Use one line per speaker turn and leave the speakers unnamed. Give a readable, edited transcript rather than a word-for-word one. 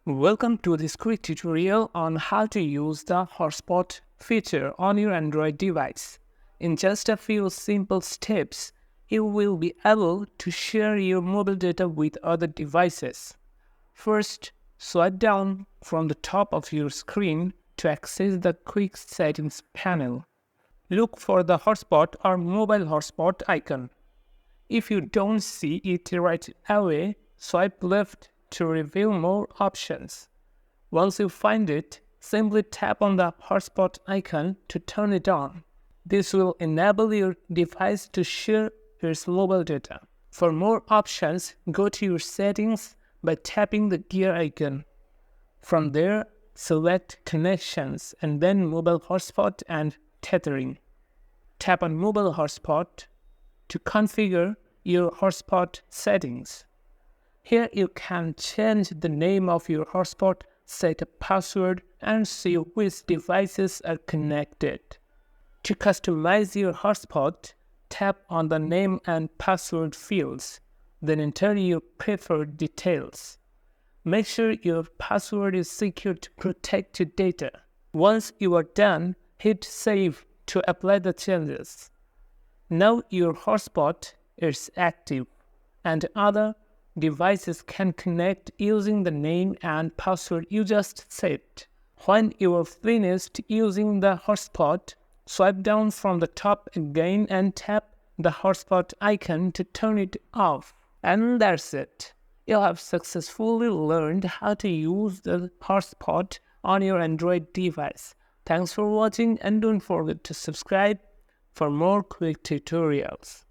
Welcome to this quick tutorial on how to use the Hotspot feature on your Android device. In just a few simple steps, you will be able to share your mobile data with other devices. First, swipe down from the top of your screen to access the Quick Settings panel. Look for the Hotspot or Mobile Hotspot icon. If you don't see it right away, swipe left to reveal more options. Once you find it, simply tap on the hotspot icon to turn it on. This will enable your device to share its mobile data. For more options, go to your settings by tapping the gear icon. From there, select Connections and then Mobile Hotspot and Tethering. Tap on Mobile Hotspot to configure your hotspot settings. Here you can change the name of your hotspot, set a password, and see which devices are connected. To customize your hotspot, tap on the name and password fields, then enter your preferred details. Make sure your password is secure to protect your data. Once you are done, hit Save to apply the changes. Now your hotspot is active, and other devices can connect using the name and password you just set. When you are finished using the hotspot, swipe down from the top again and tap the hotspot icon to turn it off. And that's it. You have successfully learned how to use the hotspot on your Android device. Thanks for watching and don't forget to subscribe for more quick tutorials.